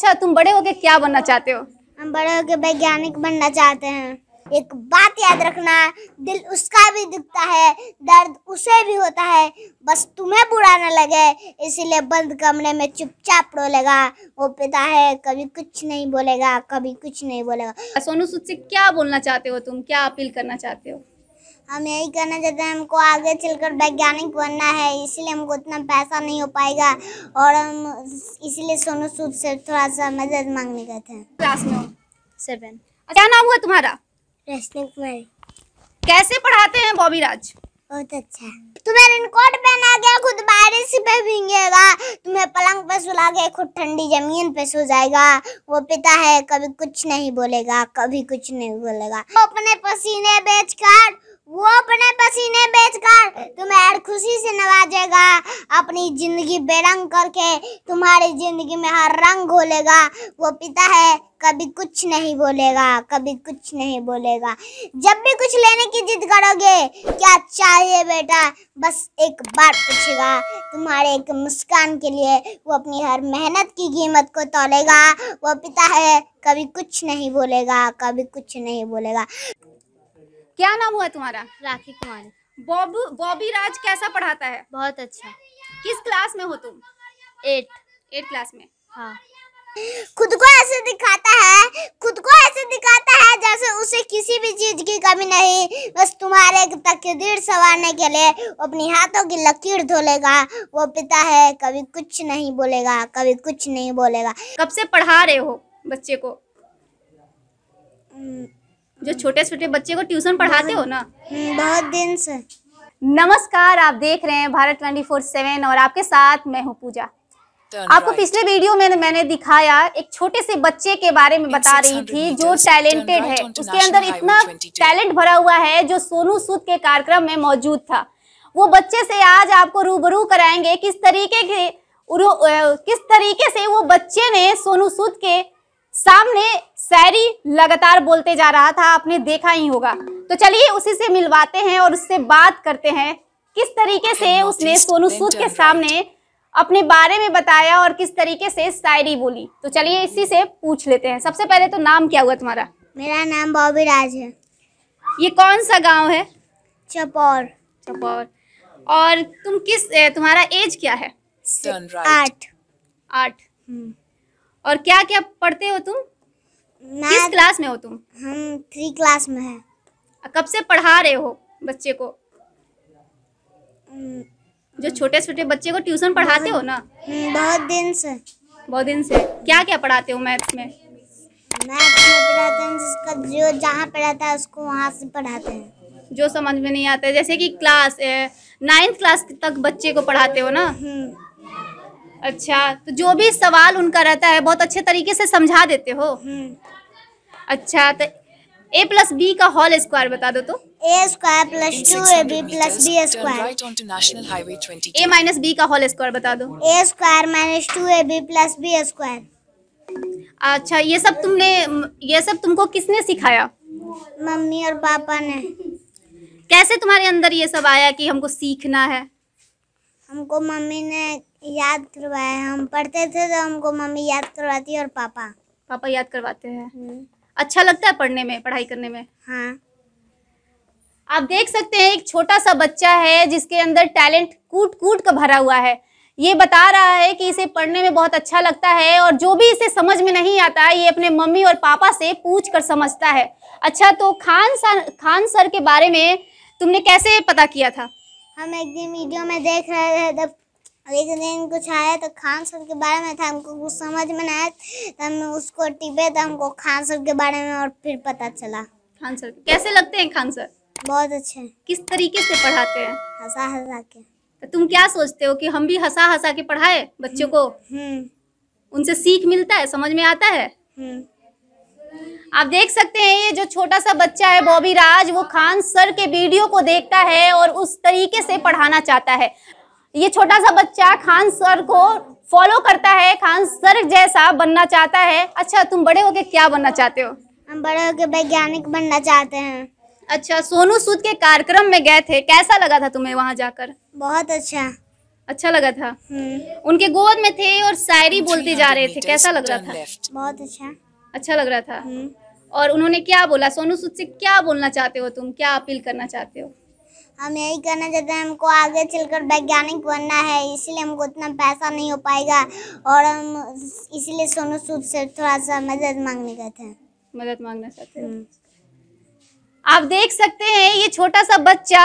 अच्छा, तुम बड़े होके क्या बनना चाहते हो? हम बड़े होके वैज्ञानिक बनना चाहते हैं। एक बात याद रखना, दिल उसका भी दुखता है, दर्द उसे भी होता है, बस तुम्हें बुरा न लगे इसीलिए बंद कमरे में चुपचाप रोलेगा। वो पिता है, कभी कुछ नहीं बोलेगा, कभी कुछ नहीं बोलेगा। सोनू सूद से क्या बोलना चाहते हो तुम, क्या अपील करना चाहते हो? हम यही कहना चाहते हैं, हमको आगे चलकर वैज्ञानिक बनना है, इसीलिए हमको उतना पैसा नहीं हो पाएगा और हम इसीलिए सोनू सूद से थोड़ा सा मदद मांगने गए थे। क्लास में हो? 7। क्या नाम हुआ तुम्हारा? रोशनी कुमारी। कैसे पढ़ाते हैं बॉबी राज? बहुत अच्छा। तुम्हें रेनकोट पहना गया, खुद बारिश पे भीगेगा, तुम्हें पलंग पे सुला के खुद ठंडी जमीन पे सो जाएगा। वो पिता है, कभी कुछ नहीं बोलेगा, कभी कुछ नहीं बोलेगा। वो अपने पसीने बेचकर तुम्हें हर खुशी से नवाजेगा, अपनी जिंदगी बेरंग करके तुम्हारी जिंदगी में हर रंग घोलेगा। वो पिता है, कभी कुछ नहीं बोलेगा, कभी कुछ नहीं बोलेगा। जब भी कुछ लेने की जिद करोगे, क्या चाहिए बेटा, बस एक बार पूछेगा। तुम्हारे एक मुस्कान के लिए वो अपनी हर मेहनत की कीमत को तौलेगा। वो पिता है, कभी कुछ नहीं बोलेगा, कभी कुछ नहीं बोलेगा। क्या नाम हुआ तुम्हारा? राखी कुमारी। बॉबी राज कैसा पढ़ाता है? बहुत अच्छा। किस क्लास में हो तुम? 8 क्लास में। हाँ। खुद को ऐसे दिखाता है जैसे उसे किसी भी चीज की कमी नहीं, बस तुम्हारे तकदीर संवारने के लिए अपनी हाथों की लकीर धोलेगा। वो पिता है, कभी कुछ नहीं बोलेगा, कभी कुछ नहीं बोलेगा। कब से पढ़ा रहे हो बच्चे को? जो छोटे छोटे बच्चे को ट्यूशन पढ़ाते हो ना? बहुत दिन से। नमस्कार, आप देख रहे हैं भारत 24/7 और आपके साथ मैं हूँ पूजा। आपको पिछले वीडियो में मैंने दिखाया, एक छोटे से बच्चे के बारे में बता रही थी जो टैलेंटेड है, उसके अंदर इतना टैलेंट भरा हुआ है जो सोनू सूद के कार्यक्रम में मौजूद था। वो बच्चे से आज आपको रूबरू कराएंगे किस तरीके से वो बच्चे ने सोनू सूद के सामने शायरी लगातार बोलते जा रहा था, आपने देखा ही होगा। तो चलिए उसी से मिलवाते हैं और उससे बात करते हैं किस तरीके से उसने सोनू सूद के सामने अपने बारे में बताया और किस तरीके से शायरी बोली। तो चलिए इसी से पूछ लेते हैं। सबसे पहले तो नाम क्या हुआ तुम्हारा? मेरा नाम बॉबी राज है। ये कौन सा गांव है? चपौर। और तुम्हारा एज क्या है? 8। और क्या क्या पढ़ते हो तुम? किस क्लास में हो तुम? हम 3 क्लास में हैं। कब से पढ़ा रहे हो बच्चे को? जो छोटे छोटे बच्चे को ट्यूशन पढ़ाते हो ना? बहुत दिन से। क्या क्या पढ़ाते हो मैथ्स में? पढ़ाते हैं, जिसका जो जहाँ पढ़ाता है उसको वहाँ से पढ़ाते हैं। जो समझ में नहीं आता है, जैसे कि क्लास 9th क्लास तक बच्चे को पढ़ाते हो ना? अच्छा, तो जो भी सवाल उनका रहता है बहुत अच्छे तरीके से समझा देते हो? अच्छा, तो a+b का होल स्क्वायर बता दो तो। a² + 2ab + b²। a - b का होल स्क्वायर बता दो। a² - 2ab + b²। अच्छा, ये सब तुमको किसने सिखाया? मम्मी और पापा ने। कैसे तुम्हारे अंदर ये सब आया कि हमको सीखना है? हमको मम्मी ने याद करवाया। हम पढ़ते थे तो हमको मम्मी याद करवाती और पापा याद करवाते हैं। अच्छा लगता है पढ़ने में, पढ़ाई करने में? हाँ। आप देख सकते हैं एक छोटा सा बच्चा है जिसके अंदर टैलेंट कूट का भरा हुआ है। ये बता रहा है कि इसे पढ़ने में बहुत अच्छा लगता है और जो भी इसे समझ में नहीं आता ये अपने मम्मी और पापा से पूछ कर समझता है। अच्छा, तो खान सर के बारे में तुमने कैसे पता किया था? हम एक दिन वीडियो में देख रहे थे, एक दिन कुछ आया तो खान सर के बारे में था, हमको कुछ समझ में नहीं आया तो हम उसको टिपे तो हमको खान सर के बारे में और फिर पता चला। खान सर कैसे लगते हैं? खान सर बहुत अच्छे। किस तरीके से पढ़ाते हैं? हंसा के। तो तुम क्या सोचते हो कि हम भी हंसा के पढ़ाए बच्चों को? उनसे सीख मिलता है, समझ में आता है? आप देख सकते हैं ये जो छोटा सा बच्चा है बॉबी राज, वो खान सर के वीडियो को देखता है और उस तरीके से पढ़ाना चाहता है। ये छोटा सा बच्चा खान सर को फॉलो करता है, खान सर जैसा बनना चाहता है। अच्छा, तुम बड़े होके क्या बनना चाहते हो? हम बड़े होके वैज्ञानिक बनना चाहते हैं। अच्छा, सोनू सूद के कार्यक्रम में गए थे, कैसा लगा था तुम्हें वहां जाकर? बहुत अच्छा। अच्छा लगा था। उनके गोद में थे और शायरी बोलते जा रहे थे, कैसा लग रहा था? बहुत अच्छा लग रहा था। और उन्होंने क्या बोला? सोनू सूद से क्या बोलना चाहते हो तुम, क्या अपील करना चाहते हो? हम यही करना चाहते हैं, हमको आगे चलकर वैज्ञानिक बनना है, इसलिए हमको उतना पैसा नहीं हो पाएगा और हम इसलिए सोनू सूद से थोड़ा सा मदद मांगने गए थे। मदद मांगना चाहते हैं। आप देख सकते हैं ये छोटा सा बच्चा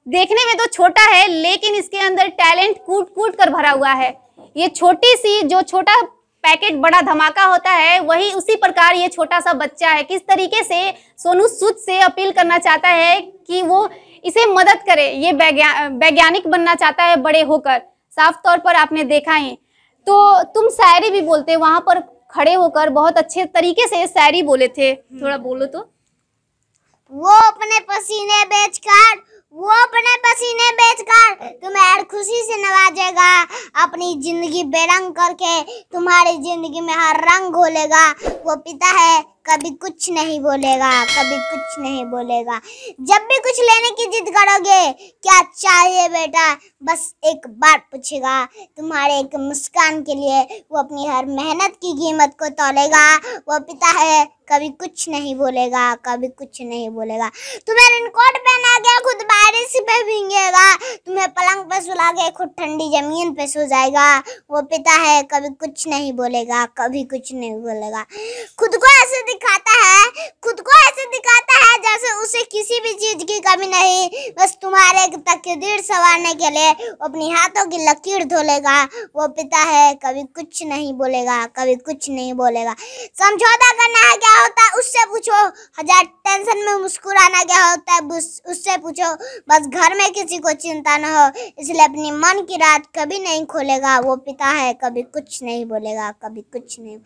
देखने में तो छोटा है लेकिन इसके अंदर टैलेंट कूट कूट कर भरा हुआ है। ये छोटी सी जो छोटा पैकेट बड़ा धमाका होता है वही उसी प्रकार ये छोटा सा बच्चा है। किस तरीके से सोनू सूद से अपील करना चाहता है कि वो इसे मदद करे। ये वैज्ञानिक बनना चाहता है बड़े होकर, साफ तौर पर आपने देखा ही। तो तुम शायरी भी बोलते, वहां पर खड़े होकर बहुत अच्छे तरीके से शायरी बोले थे, थोड़ा बोलो तो। वो अपने पसीने बेचकर तुम्हें हर खुशी से नवाजेगा, अपनी जिंदगी बेरंग करके तुम्हारी जिंदगी में हर रंग घोलेगा। वो पिता है कभी कुछ नहीं बोलेगा, कभी कुछ नहीं बोलेगा। जब भी कुछ लेने की जिद करोगे, क्या चाहिए बेटा, बस एक बार पूछेगा। तुम्हारे एक मुस्कान के लिए वो अपनी हर मेहनत की कीमत को तौलेगा। वो पिता है कभी कुछ नहीं बोलेगा, कभी कुछ नहीं बोलेगा। तुम्हें रेनकोट पहना के खुद बारिश पे भीगेगा, तुम्हें पलंग पे सुला के खुद ठंडी जमीन पे सो जाएगा। वो पिता है कभी कुछ नहीं बोलेगा, कभी कुछ नहीं बोलेगा। खुद को ऐसे दिखाता है जैसे उसे किसी भी चीज की कमी नहीं, बस तुम्हारे तकदीर संवारने के लिए अपनी हाथों की लकीर धोलेगा। वो पिता है कभी कुछ नहीं बोलेगा, कभी कुछ नहीं बोलेगा। समझौता करना है क्या होता है उससे पूछो, हजार टेंशन में मुस्कुराना क्या होता है उससे पूछो, बस घर में किसी को चिंता न हो, इसलिए अपनी मन की रात कभी नहीं खोलेगा। वो पिता है कभी कुछ नहीं बोलेगा, कभी कुछ नहीं।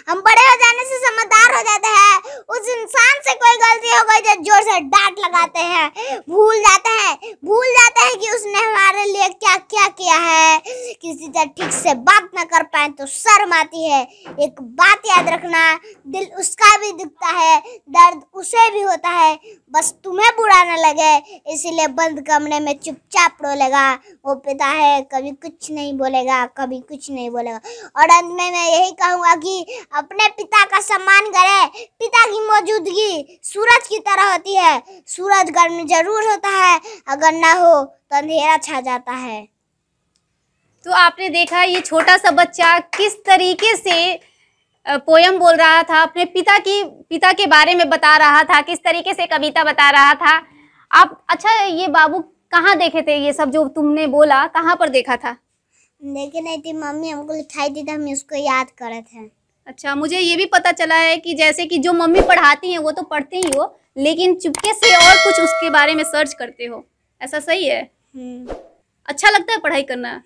हम बड़े हो जाने से समझदार हो जाते हैं, उस इंसान से कोई गलती हो गई तो जोर से डांट लगाते हैं, भूल जाते हैं कि उसने हमारे लिए क्या क्या किया है। किसी से ठीक से बात न कर पाए तो शर्म आती है। एक बात याद रखना, दिल उसका भी दुखता है, दर्द उसे भी होता है, बस तुम्हें बुरा न लगे इसीलिए बंद कमरे में चुपचाप रोलेगा। वो पिता है कभी कुछ नहीं बोलेगा, कभी कुछ नहीं बोलेगा। और अंत में मैं यही कहूँगा कि अपने पिता का सम्मान करें। पिता की मौजूदगी सूरज की तरह होती है, सूरज गर्म जरूर होता है, अगर ना हो तो अंधेरा छा जाता है। तो आपने देखा ये छोटा सा बच्चा किस तरीके से पोयम बोल रहा था, अपने पिता के बारे में बता रहा था, किस तरीके से कविता बता रहा था। आप अच्छा ये बाबू कहाँ देखे थे ये सब जो तुमने बोला, कहाँ पर देखा था? देखे नहीं थी, मम्मी हमको लिखाई थी तो हम उसको याद करे थे। अच्छा, मुझे ये भी पता चला है कि जैसे कि जो मम्मी पढ़ाती हैं वो तो पढ़ते ही हो लेकिन चुपके से और कुछ उसके बारे में सर्च करते हो, ऐसा सही है? अच्छा लगता है पढ़ाई करना?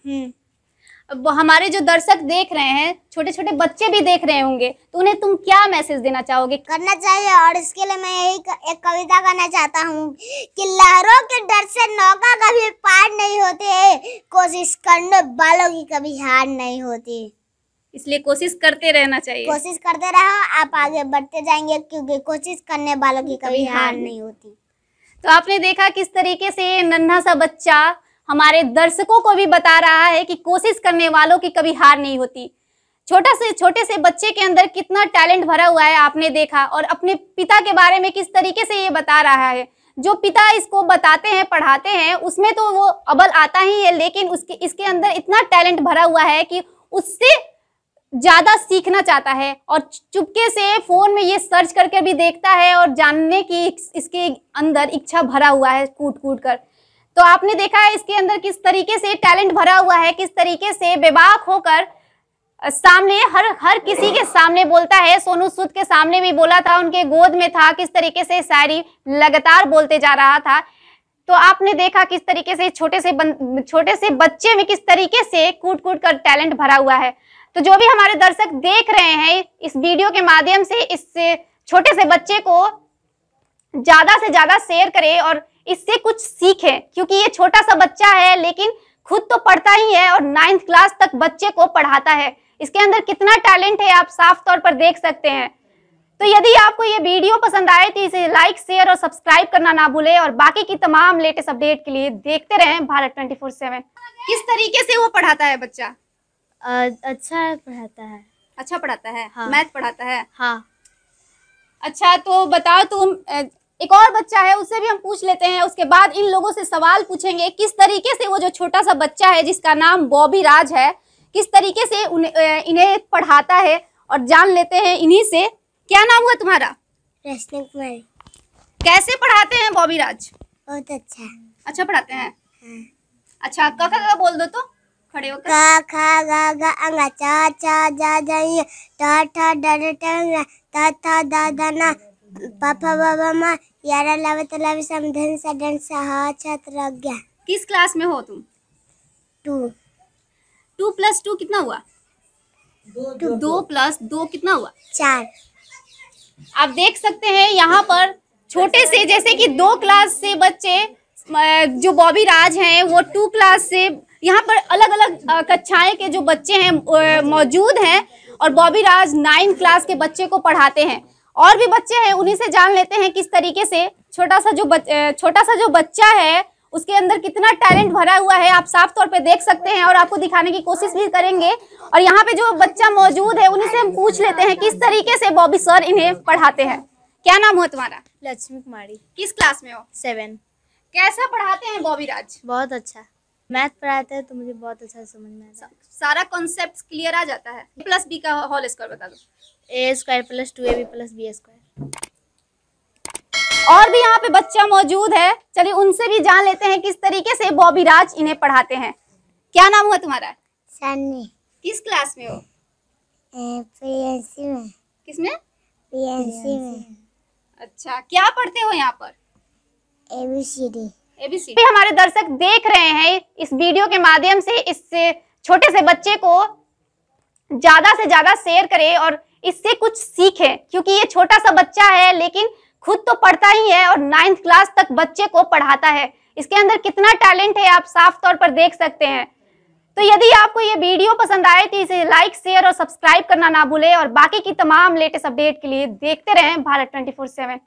अब हमारे जो दर्शक देख रहे हैं, छोटे छोटे बच्चे भी देख रहे होंगे, तो उन्हें तुम क्या मैसेज देना चाहोगे? करना चाहिए। और इसके लिए मैं यही एक कविता करना चाहता हूँ कि लहरों के डर से नौका कभी पार नहीं होते, कोशिश करने वालों की कभी हार नहीं होती। इसलिए कोशिश करते रहना चाहिए। कोशिश करते रहो, आप आगे बढ़ते जाएंगे, क्योंकि कोशिश करने वालों की कभी हार नहीं होती। तो आपने देखा किस तरीके से नन्हा सा बच्चा हमारे दर्शकों को भी बता रहा है कि कोशिश करने वालों की कभी हार नहीं होती। छोटे से बच्चे के अंदर कितना टैलेंट भरा हुआ है आपने देखा, और अपने पिता के बारे में किस तरीके से ये बता रहा है। जो पिता इसको बताते हैं, पढ़ाते हैं, उसमें तो वो अव्वल आता ही है, लेकिन इसके अंदर इतना टैलेंट भरा हुआ है कि उससे ज्यादा सीखना चाहता है और चुपके से फोन में ये सर्च करके भी देखता है और जानने की इसके अंदर इच्छा भरा हुआ है कूट कूट कर। तो आपने देखा है इसके अंदर किस तरीके से टैलेंट भरा हुआ है, किस तरीके से बेबाक होकर सामने हर किसी के सामने बोलता है। सोनू सूद के सामने भी बोला था, उनके गोद में था, किस तरीके से शायरी लगातार बोलते जा रहा था। तो आपने देखा किस तरीके से छोटे से बच्चे में किस तरीके से कूट कूट कर टैलेंट भरा हुआ है। तो जो भी हमारे दर्शक देख रहे हैं इस वीडियो के माध्यम से, इस छोटे से बच्चे को ज्यादा से ज्यादा शेयर करें और इससे कुछ सीखें, क्योंकि ये छोटा सा बच्चा है लेकिन खुद तो पढ़ता ही है और 9th क्लास तक बच्चे को पढ़ाता है। इसके अंदर कितना टैलेंट है आप साफ तौर पर देख सकते हैं। तो यदि आपको ये वीडियो पसंद आए तो इसे लाइक, शेयर और सब्सक्राइब करना ना भूलें और बाकी की तमाम लेटेस्ट अपडेट के लिए देखते रहें भारत 24/7। किस तरीके से वो पढ़ाता है बच्चा? अच्छा पढ़ाता है। अच्छा पढ़ाता है? हाँ। मैथ पढ़ाता है? हाँ। अच्छा, तो बताओ तुम, एक और बच्चा है उससे भी हम पूछ लेते हैं, उसके बाद इन लोगों से सवाल पूछेंगे किस तरीके से वो जो छोटा सा बच्चा है जिसका नाम बॉबी राज है, किस तरीके से इन्हें पढ़ाता है और जान लेते हैं इन्हीं से। क्या नाम हुआ तुम्हारा? रश्मि कुमारी। कैसे पढ़ाते हैं बॉबी राज? बहुत अच्छा। अच्छा पढ़ाते हैं? हाँ। अच्छा, का बोल दो तो खड़े होकर। का खा गा गा अंगा चा चा जा जा या टा ठा डा डा टा ता था दा दा ना पापा बाबा माँ यारा लावत लावी समधन सा डन सा हा छात्र गया। किस क्लास में हो तुम? 2 2 + 2 कितना हुआ? 2 + 2 कितना हुआ? 4। आप देख सकते हैं यहाँ पर छोटे से, जैसे कि 2 क्लास से बच्चे, जो बॉबी राज हैं वो 2 क्लास से, यहाँ पर अलग अलग कक्षाएं के जो बच्चे हैं मौजूद हैं और बॉबी राज 9 क्लास के बच्चे को पढ़ाते हैं। और भी बच्चे हैं, उन्हीं से जान लेते हैं किस तरीके से छोटा सा जो बच्चा है उसके अंदर कितना टैलेंट भरा हुआ है। आप साफ तौर पे देख सकते हैं और आपको दिखाने की कोशिश भी करेंगे। और यहाँ पे जो बच्चा मौजूद है उन्हीं से हम पूछ लेते हैं किस तरीके से बॉबी सर इन्हें पढ़ाते हैं। क्या नाम हुआ तुम्हारा? लक्ष्मी कुमारी। किस क्लास में हो? 7। कैसा पढ़ाते हैं बॉबी राज? बहुत अच्छा। मैथ पढ़ाते हैं तो मुझे बहुत अच्छा समझ में आता है। सारा कॉन्सेप्ट क्लियर आ जाता है? +b का होल स्क्वायर बता दो। a² + 2ab + b²। और भी यहाँ पे बच्चा मौजूद है, चलिए उनसे भी जान लेते हैं किस तरीके से बॉबी राज इन्हें पढ़ाते हैं। क्या नाम हुआ तुम्हारा? सन्नी। किस क्लास में हो? पीएनसी में। किसमें? पीएनसी में। अच्छा, क्या पढ़ते हो यहाँ पर? ABCD। ABCD। हमारे दर्शक देख रहे हैं इस वीडियो के माध्यम से, इससे छोटे से बच्चे को ज्यादा से ज्यादा शेयर करें और इससे कुछ सीखें, क्योंकि ये छोटा सा बच्चा है लेकिन खुद तो पढ़ता ही है और 9th क्लास तक बच्चे को पढ़ाता है। इसके अंदर कितना टैलेंट है आप साफ तौर पर देख सकते हैं। तो यदि आपको ये वीडियो पसंद आए तो इसे लाइक, शेयर और सब्सक्राइब करना ना भूलें और बाकी की तमाम लेटेस्ट अपडेट के लिए देखते रहें भारत 24/7।